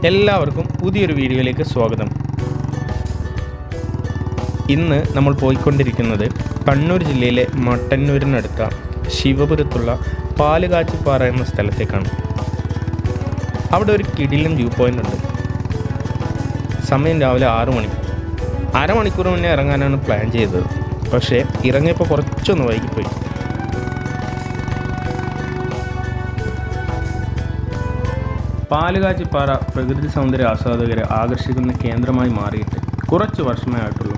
എല്ലാവർക്കും പുതിയൊരു വീഡിയോയിലേക്ക് സ്വാഗതം. ഇന്ന് നമ്മൾ പോയിക്കൊണ്ടിരിക്കുന്നത് കണ്ണൂർ ജില്ലയിലെ മട്ടന്നൂരിനടുത്ത ശിവപുരത്തുള്ള പാലുകാച്ചിപ്പാറ എന്ന സ്ഥലത്തേക്കാണ്. അവിടെ ഒരു കിടിലൻ വ്യൂ പോയിൻ്റ് ഉണ്ട്. സമയം രാവിലെ 6 മണി. അരമണിക്കൂർ മുന്നേ ഇറങ്ങാനാണ് പ്ലാൻ ചെയ്തത്. പക്ഷേ ഇറങ്ങിയപ്പോൾ കുറച്ചൊന്ന് വൈകിപ്പോയി. പാലുകാച്ചിപ്പാറ പ്രകൃതി സൗന്ദര്യ ആസ്വാദകരെ ആകർഷിക്കുന്ന കേന്ദ്രമായി മാറിയിട്ട് കുറച്ച് വർഷമേ ആയിട്ടുള്ളൂ.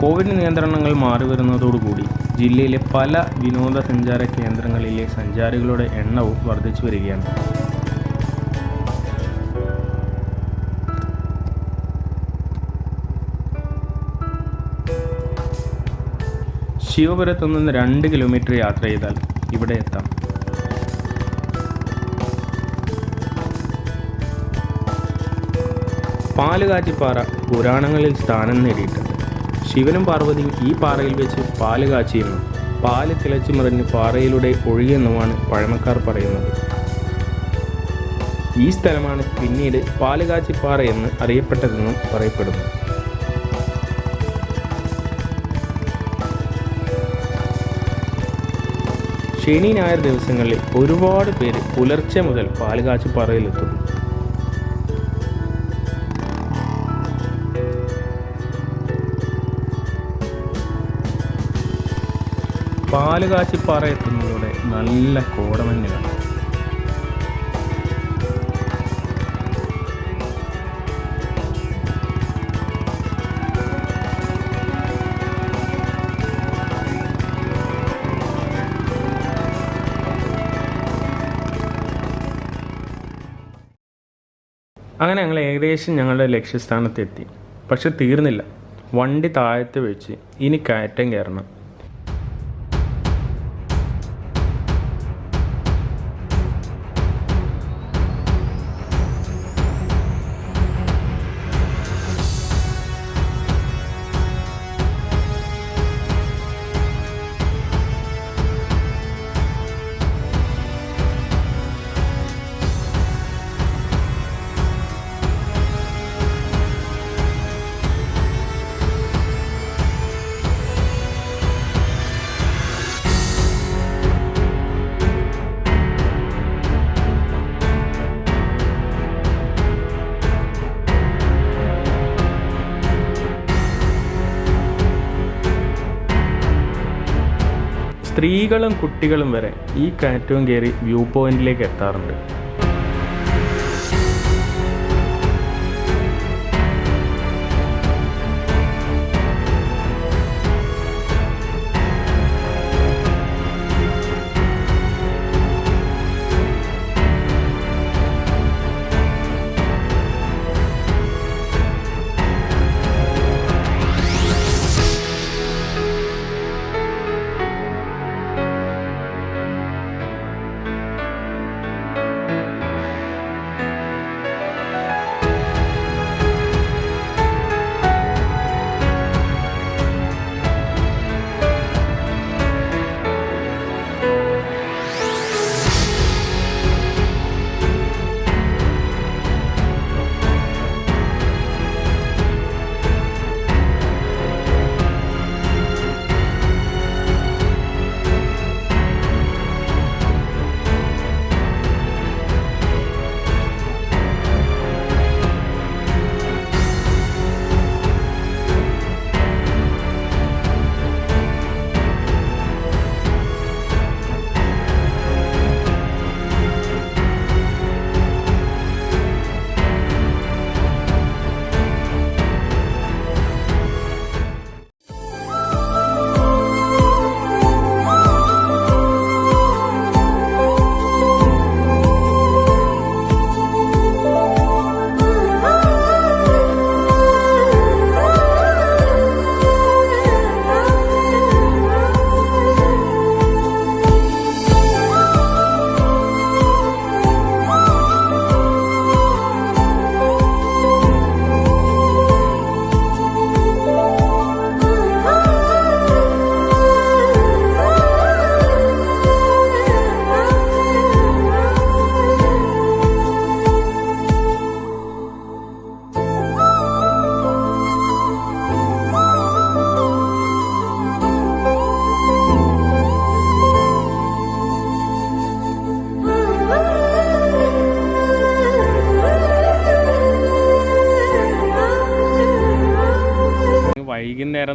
കോവിഡ് നിയന്ത്രണങ്ങൾ മാറി വരുന്നതോടുകൂടി ജില്ലയിലെ പല വിനോദസഞ്ചാര കേന്ദ്രങ്ങളിലെ സഞ്ചാരികളുടെ എണ്ണവും വർദ്ധിച്ചു വരികയാണ്. ശിവപുരത്തു നിന്ന് 2 കിലോമീറ്റർ യാത്ര ചെയ്താൽ ഇവിടെ എത്താം. പാലുകാച്ചിപ്പാറ പുരാണങ്ങളിൽ സ്ഥാനം നേടിയിട്ടുണ്ട്. ശിവനും പാർവതിയും ഈ പാറയിൽ വെച്ച് പാല് കാച്ചിയെന്നും പാല് തിളച്ചു മറിഞ്ഞ് പാറയിലൂടെ ഒഴുകിയെന്നുമാണ് പഴമക്കാർ പറയുന്നത്. ഈ സ്ഥലമാണ് പിന്നീട് പാലുകാച്ചിപ്പാറ എന്ന് അറിയപ്പെട്ടതെന്നും പറയപ്പെടുന്നു. ശനി ഞായർ ദിവസങ്ങളിൽ ഒരുപാട് പേര് പുലർച്ചെ മുതൽ പാലുകാച്ചിപ്പാറയിലെത്തുന്നു. പാലുകാച്ചിപ്പാറ എത്തുന്നതോടെ നല്ല കോടമഞ്ഞ് കാണാം. അങ്ങനെ ഞങ്ങൾ ഏകദേശം ഞങ്ങളുടെ ലക്ഷ്യസ്ഥാനത്തെത്തി. പക്ഷെ തീർന്നില്ല. വണ്ടി താഴത്ത് വെച്ച് ഇനി കയറ്റം കയറണം. സ്ത്രീകളും കുട്ടികളും വരെ ഈ കയറ്റവും കയറി വ്യൂ പോയിന്റിലേക്ക് എത്താറുണ്ട്.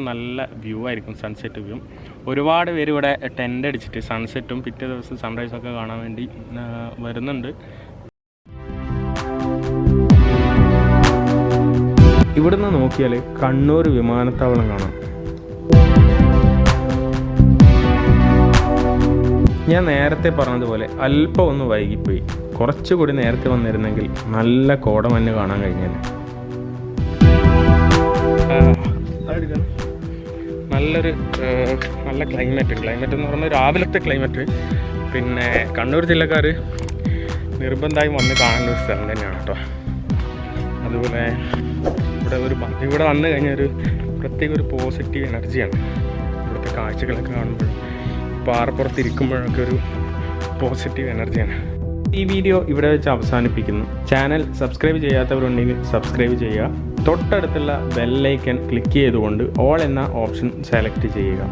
നല്ല വ്യൂ ആയിരിക്കും, സൺസെറ്റ് വ്യൂ. ഒരുപാട് പേര് ഇവിടെ ടെൻ്റ് അടിച്ചിട്ട് സൺസെറ്റും പിറ്റേ ദിവസം സൺറൈസൊക്കെ കാണാൻ വേണ്ടി വരുന്നുണ്ട്. ഇവിടുന്ന് നോക്കിയാൽ കണ്ണൂർ വിമാനത്താവളം കാണാം. ഞാൻ നേരത്തെ പറഞ്ഞതുപോലെ അല്പം ഒന്ന് വൈകിപ്പോയി. കുറച്ചുകൂടി നേരത്തെ വന്നിരുന്നെങ്കിൽ നല്ല കോടമഞ്ഞ് കാണാൻ കഴിഞ്ഞേനെ. നല്ല ക്ലൈമറ്റ് എന്ന് പറഞ്ഞാൽ രാവിലത്തെ ക്ലൈമറ്റ്. പിന്നെ കണ്ണൂർ ജില്ലക്കാർ നിർബന്ധമായും വന്ന് കാണേണ്ട ഒരു സ്ഥലം തന്നെയാണ് കേട്ടോ. അതുപോലെ ഇവിടെ വന്നു കഴിഞ്ഞാൽ ഒരു പ്രത്യേക ഒരു പോസിറ്റീവ് എനർജിയാണ്. ഇവിടുത്തെ കാഴ്ചകളൊക്കെ കാണുമ്പോൾ, പാറപ്പുറത്ത് ഇരിക്കുമ്പോഴൊക്കെ ഒരു പോസിറ്റീവ് എനർജിയാണ്. ഈ വീഡിയോ ഇവിടെ വെച്ച് അവസാനിപ്പിക്കുന്നു. ചാനൽ സബ്സ്ക്രൈബ് ചെയ്യാത്തവരുണ്ടെങ്കിൽ സബ്സ്ക്രൈബ് ചെയ്യുക. തൊട്ടടുത്തുള്ള ബെല്ലൈക്കൺ ക്ലിക്ക് ചെയ്തുകൊണ്ട് ഓൾ എന്ന ഓപ്ഷൻ സെലക്ട് ചെയ്യുക.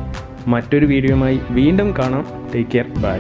മറ്റൊരു വീഡിയോയുമായി വീണ്ടും കാണാം. Take care, by.